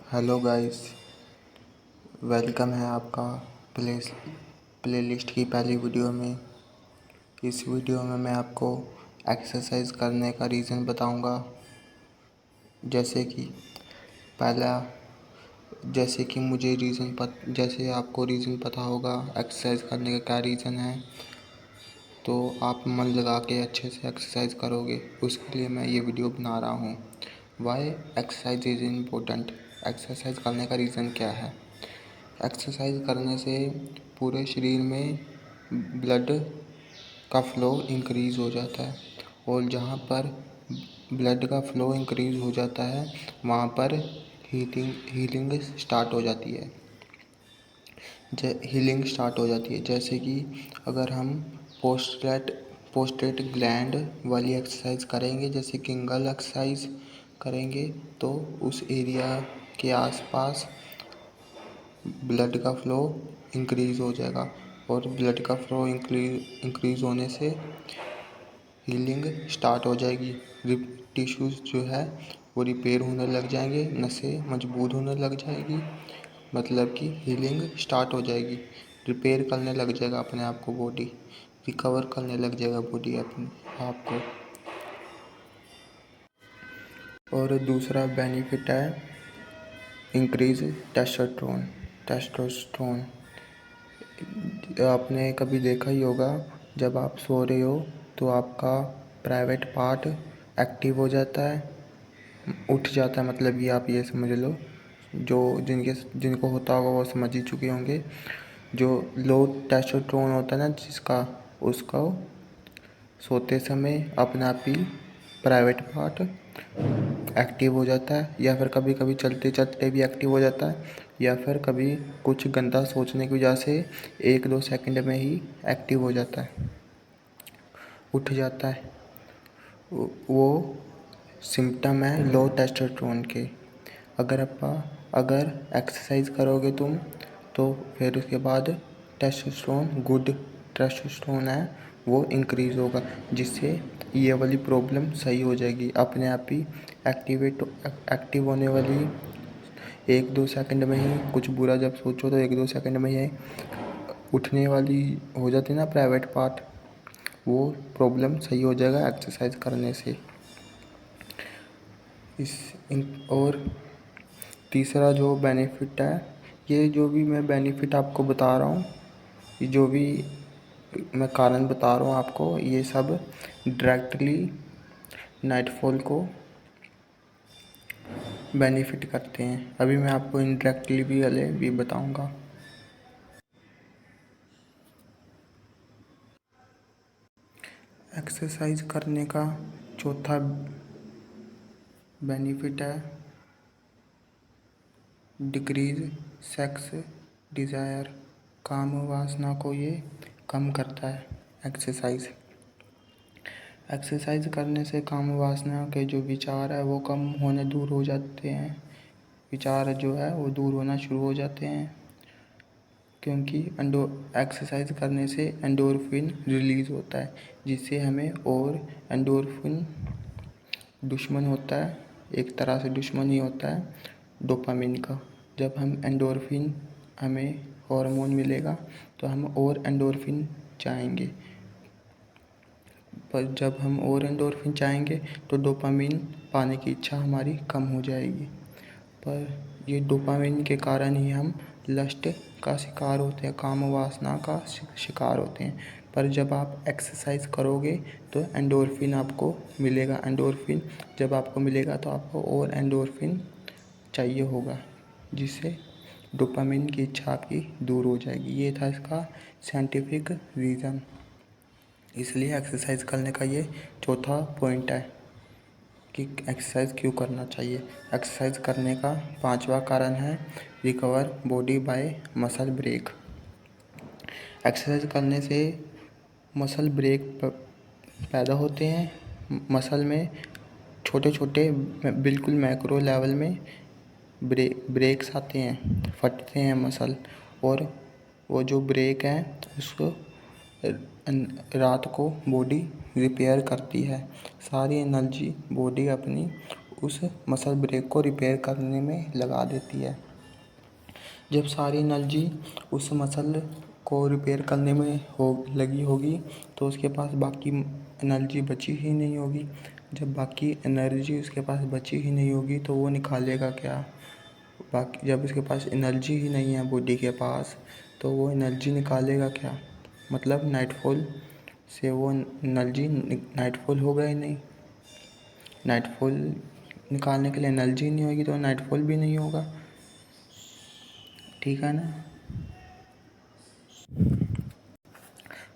Hello guys, welcome है आपका playlist की पहली वीडियो में। इस वीडियो में मैं आपको एक्सरसाइज करने का रीज़न बताऊंगा। जैसे कि पहला जैसे कि मुझे जैसे आपको रीज़न पता होगा एक्सरसाइज करने का क्या रीज़न है, तो आप मन लगा के अच्छे से एक्सरसाइज करोगे। उसके लिए मैं ये वीडियो बना रहा हूँ। Why exercise is important. Exercise करने का रीज़न क्या है? एक्सरसाइज करने से पूरे शरीर में ब्लड का फ़्लो इंक्रीज़ हो जाता है, और जहाँ पर ब्लड का फ़्लो इंक्रीज़ हो जाता है वहाँ पर हीलिंग स्टार्ट हो जाती है। जैसे कि अगर हम पोस्टेट ग्लैंड वाली एक्सरसाइज करेंगे, जैसे किंगल एक्सरसाइज करेंगे, तो उस एरिया के आसपास ब्लड का फ़्लो इंक्रीज़ हो जाएगा, और ब्लड का फ़्लो इंक्रीज़ होने से हीलिंग स्टार्ट हो जाएगी। टिश्यूज़ जो है वो रिपेयर होने लग जाएंगे, नसें मजबूत होने लग जाएगी, मतलब कि हीलिंग स्टार्ट हो जाएगी। रिपेयर करने लग जाएगा अपने आप को, बॉडी रिकवर करने लग जाएगा बॉडी अपने आप को। और दूसरा बेनिफिट है इंक्रीज टेस्टोस्टेरोन। आपने कभी देखा ही होगा, जब आप सो रहे हो तो आपका प्राइवेट पार्ट एक्टिव हो जाता है, उठ जाता है। मतलब ये आप ये समझ लो, जो जिनको होता होगा वो समझ ही चुके होंगे। जो लो टेस्टोस्टेरोन होता है ना, उसका सोते समय अपने आप ही प्राइवेट पार्ट एक्टिव हो जाता है, या फिर कभी कभी चलते चलते भी एक्टिव हो जाता है, या फिर कभी कुछ गंदा सोचने की वजह से 1-2 सेकंड में ही एक्टिव हो जाता है, उठ जाता है। वो सिम्टम है लो टेस्टोस्टेरोन के। अगर एक्सरसाइज करोगे तुम, तो फिर उसके बाद गुड टेस्टोस्टेरोन है वो इंक्रीज़ होगा, जिससे ये वाली प्रॉब्लम सही हो जाएगी अपने आप ही। एक्टिव होने वाली 1-2 सेकंड में ही, कुछ बुरा जब सोचो तो 1-2 सेकंड में ही उठने वाली हो जाती है ना प्राइवेट पार्ट, वो प्रॉब्लम सही हो जाएगा एक्सरसाइज करने से। और तीसरा जो बेनिफिट है, ये जो भी मैं बेनिफिट आपको बता रहा हूँ, ये जो भी मैं कारण बता रहा हूँ आपको, ये सब डायरेक्टली नाइटफॉल को बेनिफिट करते हैं। अभी मैं आपको इनडायरेक्टली भी बताऊँगा। एक्सरसाइज करने का चौथा बेनिफिट है डिक्रीज सेक्स डिज़ायर। काम वासना को ये कम करता है एक्सरसाइज करने से काम वासना के जो विचार है वो दूर हो जाते हैं। विचार जो है वो दूर होना शुरू हो जाते हैं, क्योंकि एक्सरसाइज करने से एंडोर्फिन रिलीज़ होता है, जिससे हमें, और एंडोर्फिन दुश्मन होता है, एक तरह से दुश्मन ही होता है डोपामिन का। जब हम एंडोर्फिन हमें हार्मोन मिलेगा तो हम और एंडोर्फिन चाहेंगे, पर जब हम और एंडोर्फिन चाहेंगे तो डोपामिन पाने की इच्छा हमारी कम हो जाएगी। पर ये डोपामिन के कारण ही हम लस्ट का शिकार होते हैं, काम वासना का शिकार होते हैं। पर जब आप एक्सरसाइज करोगे तो एंडोर्फिन आपको मिलेगा। एंडोर्फिन जब आपको मिलेगा तो आपको और एंडोर्फिन चाहिए होगा, जिससे डोपामिन की इच्छा आपकी दूर हो जाएगी। ये था इसका साइंटिफिक रीज़न। इसलिए एक्सरसाइज करने का ये चौथा पॉइंट है कि एक्सरसाइज क्यों करना चाहिए। एक्सरसाइज करने का पांचवा कारण है recover body by muscle break. Exercise करने से मसल ब्रेक पैदा होते हैं। मसल में छोटे छोटे बिल्कुल मैक्रो लेवल में ब्रेक्स आते हैं, फटते हैं मसल, और वो जो ब्रेक है उसको रात को बॉडी रिपेयर करती है। सारी एनर्जी बॉडी अपनी उस मसल ब्रेक को रिपेयर करने में लगा देती है। जब सारी एनर्जी उस मसल को रिपेयर करने में लगी होगी तो उसके पास बाकी एनर्जी बची ही नहीं होगी। जब बाकी एनर्जी उसके पास बची ही नहीं होगी तो वो निकालेगा क्या? बाकी जब उसके पास एनर्जी ही नहीं है बॉडी के पास तो वो एनर्जी निकालेगा क्या? मतलब नाइटफॉल से वो एनर्जी नाइटफॉल होगा ही नहीं। नाइटफॉल निकालने के लिए एनर्जी नहीं होगी तो नाइटफॉल भी नहीं होगा। ठीक है ना?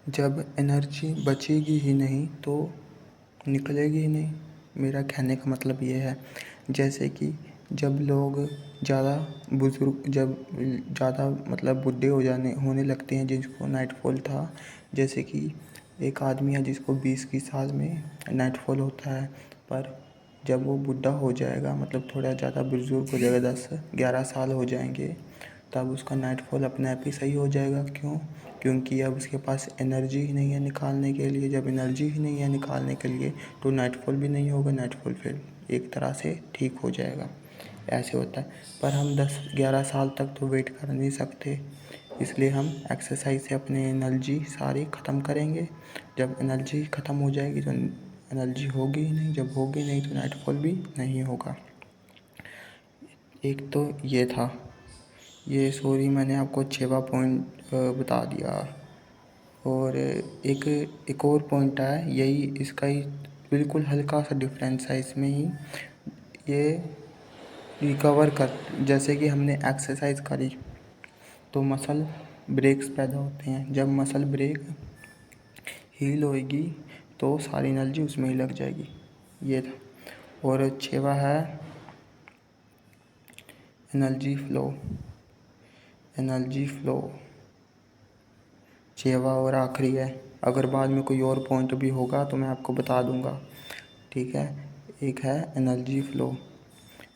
जब एनर्जी बचेगी ही नहीं तो निकलेगी ही नहीं। मेरा कहने का मतलब ये है, जैसे कि जब लोग ज़्यादा मतलब बूढ़े होने लगते हैं जिसको नाइटफॉल था, जैसे कि एक आदमी है जिसको 20 साल में नाइटफॉल होता है, पर जब वो बूढ़ा हो जाएगा मतलब थोड़ा ज़्यादा बुजुर्ग हो जाएगा, 10-11 साल हो जाएंगे, तब उसका नाइटफॉल अपने आप ही सही हो जाएगा। क्यों? क्योंकि अब उसके पास एनर्जी ही नहीं है निकालने के लिए। जब एनर्जी ही नहीं है निकालने के लिए तो नाइटफॉल भी नहीं होगा। नाइटफॉल फिर एक तरह से ठीक हो जाएगा। ऐसे होता है। पर हम 10-11 साल तक तो वेट कर नहीं सकते, इसलिए हम एक्सरसाइज से अपनी एनर्जी सारी ख़त्म करेंगे। जब एनर्जी ख़त्म हो जाएगी तो एनर्जी होगी ही नहीं। जब होगी नहीं तो नाइटफॉल भी नहीं होगा। एक तो ये था। ये सॉरी मैंने आपको 6वां पॉइंट बता दिया। और एक और पॉइंट है, यही इसका ही बिल्कुल हल्का सा डिफरेंस है इसमें ही। ये रिकवर कर जैसे कि हमने एक्सरसाइज करी तो मसल ब्रेक्स पैदा होते हैं। जब मसल ब्रेक हील होएगी तो सारी एनर्जी उसमें ही लग जाएगी। ये था। और 6वां है एनर्जी फ्लो। एनर्जी फ्लो 6वां और आखिरी है। अगर बाद में कोई और पॉइंट भी होगा तो मैं आपको बता दूंगा। ठीक है। एक है energy flow.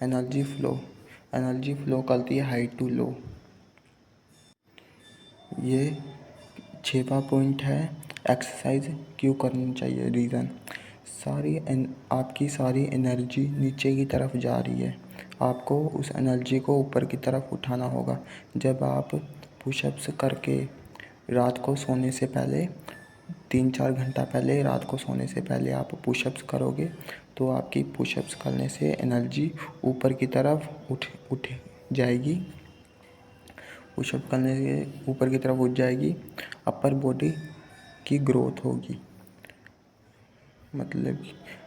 Energy flow energy flow करती है हाई टू लो। ये 6वां पॉइंट है एक्सरसाइज क्यों करनी चाहिए। रीज़न, आपकी सारी एनर्जी नीचे की तरफ जा रही है। आपको उस एनर्जी को ऊपर की तरफ उठाना होगा। जब आप पुशअप्स करके रात को सोने से पहले 3-4 घंटा पहले रात को सोने से पहले आप पुशअप्स करोगे तो आपकी पुशअप्स करने से एनर्जी ऊपर की तरफ उठ जाएगी। पुशअप करने से ऊपर की तरफ उठ जाएगी। अपर बॉडी की ग्रोथ होगी। मतलब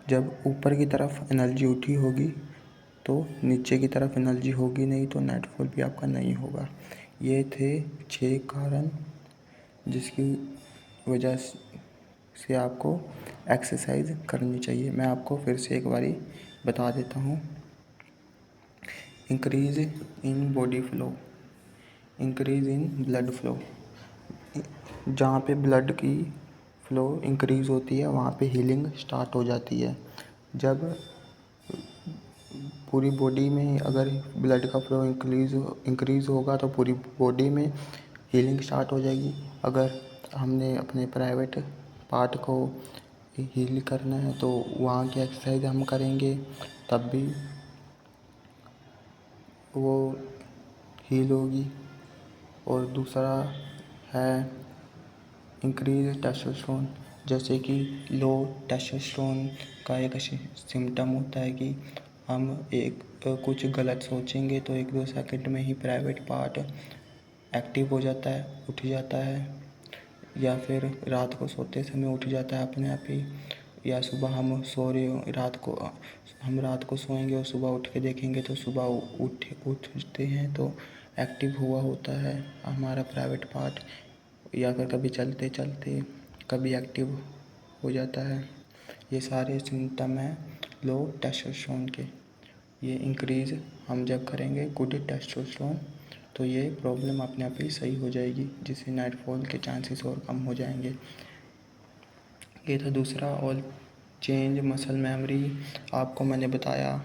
जब ऊपर की तरफ एनर्जी उठी होगी तो नीचे की तरफ एनर्जी होगी नहीं तो नाइटफॉल भी आपका नहीं होगा। ये थे 6 कारण जिसकी वजह से आपको एक्सरसाइज करनी चाहिए। मैं आपको फिर से एक बारी बता देता हूँ। Increase in body flow, increase in blood flow. जहाँ पे ब्लड की फ्लो इंक्रीज़ होती है वहाँ पे हीलिंग स्टार्ट हो जाती है। जब पूरी बॉडी में अगर ब्लड का फ्लो इंक्रीज़ होगा तो पूरी बॉडी में हीलिंग स्टार्ट हो जाएगी। अगर हमने अपने प्राइवेट पार्ट को हील करना है तो वहाँ की एक्सरसाइज हम करेंगे तब भी वो हील होगी। और दूसरा है इंक्रीज टेस्टोस्टेरोन। जैसे कि लो टेस्टोस्टेरोन का एक सिम्टम होता है कि हम कुछ गलत सोचेंगे तो 1-2 सेकंड में ही प्राइवेट पार्ट एक्टिव हो जाता है, उठ जाता है, या फिर रात को सोते समय उठ जाता है अपने आप ही, या सुबह हम सो रहे हो रात को सोएंगे और सुबह उठ के देखेंगे तो सुबह उठते हैं तो एक्टिव हुआ होता है हमारा प्राइवेट पार्ट, या फिर कभी चलते चलते कभी एक्टिव हो जाता है। ये सारे सिम्टम हैं लो टेस्टोस्टेरोन के। ये इंक्रीज़ हम जब करेंगे गुड टेस्टोस्टेरोन तो ये प्रॉब्लम अपने आप ही सही हो जाएगी, जिससे नाइटफॉल के चांसेस और कम हो जाएंगे। ये था दूसरा। और चेंज मसल मेमोरी, आपको मैंने बताया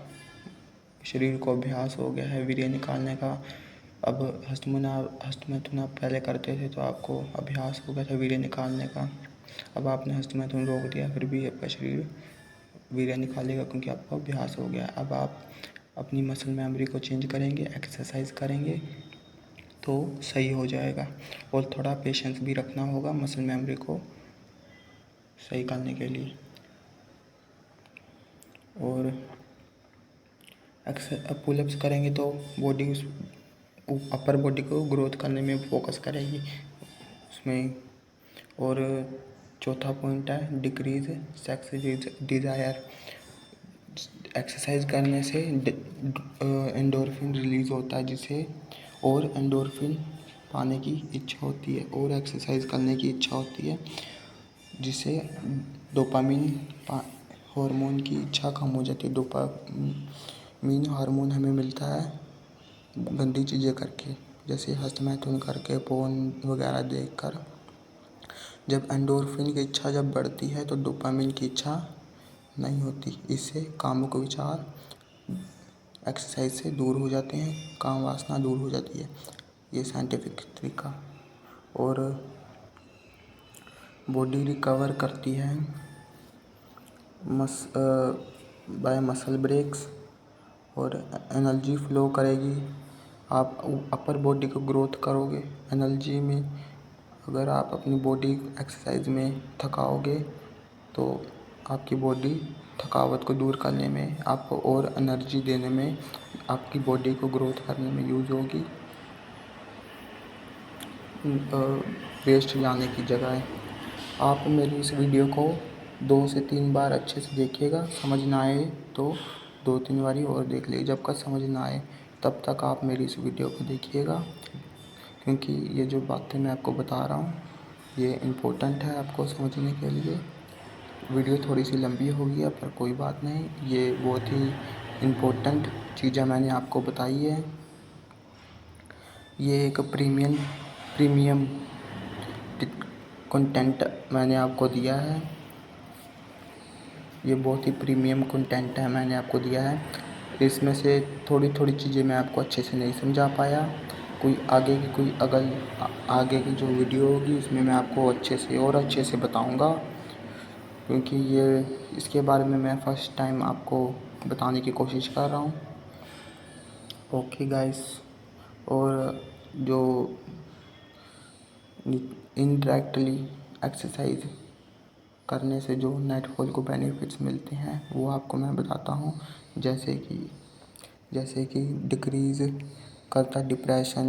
शरीर को अभ्यास हो गया है वीर्य निकालने का। अब हस्तमैथुन आप पहले करते थे तो आपको अभ्यास हो गया था वीर्य निकालने का। अब आपने हस्तमैथुन रोक दिया फिर भी आपका शरीर वीर्य निकालेगा, क्योंकि आपका अभ्यास हो गया। अब आप अपनी मसल मेमोरी को चेंज करेंगे, एक्सरसाइज करेंगे तो सही हो जाएगा। और थोड़ा पेशेंस भी रखना होगा मसल मेमोरी को सही करने के लिए। और पुलअप्स करेंगे तो बॉडी उस अपर बॉडी को ग्रोथ करने में फोकस करेगी उसमें। और चौथा पॉइंट है डिक्रीज सेक्स डिज़ायर। एक्सरसाइज करने से एंडोर्फिन रिलीज़ होता है जिससे और एंडोर्फिन पाने की इच्छा होती है और एक्सरसाइज करने की इच्छा होती है, जिससे डोपामिन हार्मोन की इच्छा कम हो जाती है। डोपामिन हार्मोन हमें मिलता है गंदी चीज़ें करके, जैसे हस्तमैथुन करके, पोर्न वगैरह देखकर। जब एंडोर्फिन की इच्छा जब बढ़ती है तो डोपामिन की इच्छा नहीं होती। इससे कामुक विचार एक्सरसाइज से दूर हो जाते हैं, काम वासना दूर हो जाती है। ये साइंटिफिक तरीका। और बॉडी रिकवर करती है बाय मसल ब्रेक्स और एनर्जी फ्लो करेगी। आप अपर बॉडी को ग्रोथ करोगे एनर्जी में। अगर आप अपनी बॉडी एक्सरसाइज में थकाओगे तो आपकी बॉडी थकावट को दूर करने में, आपको और एनर्जी देने में, आपकी बॉडी को ग्रोथ करने में यूज़ होगी, वेस्ट जाने की जगह। आप मेरी इस वीडियो को 2 से 3 बार अच्छे से देखिएगा। समझ ना आए तो 2-3 बारी और देख लीजिए। जब तक समझ ना आए तब तक आप मेरी इस वीडियो को देखिएगा, क्योंकि ये जो बातें मैं आपको बता रहा हूँ ये इम्पोर्टेंट है आपको समझने के लिए। वीडियो थोड़ी सी लंबी होगी है पर कोई बात नहीं, ये बहुत ही इम्पोर्टेंट चीज़ें मैंने आपको बताई है। ये एक प्रीमियम कंटेंट मैंने आपको दिया है। ये बहुत ही प्रीमियम कंटेंट है मैंने आपको दिया है। इसमें से थोड़ी थोड़ी चीज़ें मैं आपको अच्छे से नहीं समझा पाया। आगे की जो वीडियो होगी उसमें मैं आपको अच्छे से बताऊंगा, क्योंकि इसके बारे में मैं फर्स्ट टाइम आपको बताने की कोशिश कर रहा हूँ। Okay guys. और जो इनडायरेक्टली एक्सरसाइज करने से जो नेटफॉल को बेनिफिट्स मिलते हैं वो आपको मैं बताता हूँ। जैसे कि डिक्रीज़ करता डिप्रेशन,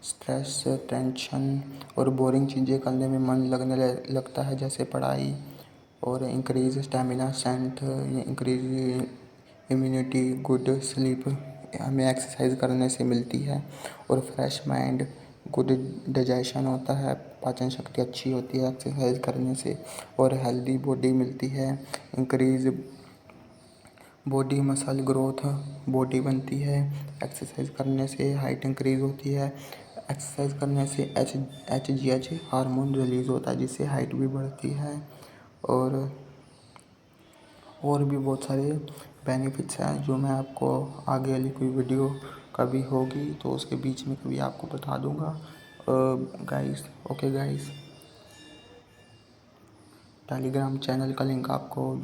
स्ट्रेस, टेंशन और बोरिंग चीज़ें करने में मन लगने लगता है, जैसे पढ़ाई। और increase stamina strength, increase immunity, good sleep हमें एक्सरसाइज करने से मिलती है। और फ्रेश माइंड, गुड डाइजेशन होता है, पाचन शक्ति अच्छी होती है एक्सरसाइज करने से। और हेल्दी बॉडी मिलती है। Increase body muscle growth, body बनती है एक्सरसाइज करने से। हाइट इंक्रीज होती है एक्सरसाइज करने से। HGH हार्मोन रिलीज़ होता है जिससे हाइट भी बढ़ती है। और भी बहुत सारे बेनिफिट्स हैं जो मैं आपको आगे वाली कोई वीडियो कभी होगी तो उसके बीच में कभी आपको बता दूंगा guys. Okay guys, Telegram channel का लिंक आपको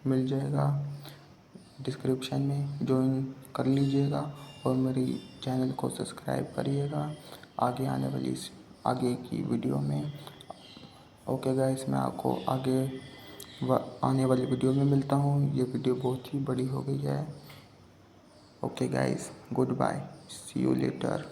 मिल जाएगा डिस्क्रिप्शन में, ज्वाइन कर लीजिएगा और मेरी चैनल को सब्सक्राइब करिएगा आगे की वीडियो में। ओके गाइस, मैं आपको आने वाली वीडियो में मिलता हूँ। ये वीडियो बहुत ही बड़ी हो गई है। Okay guys, good bye, see you letter.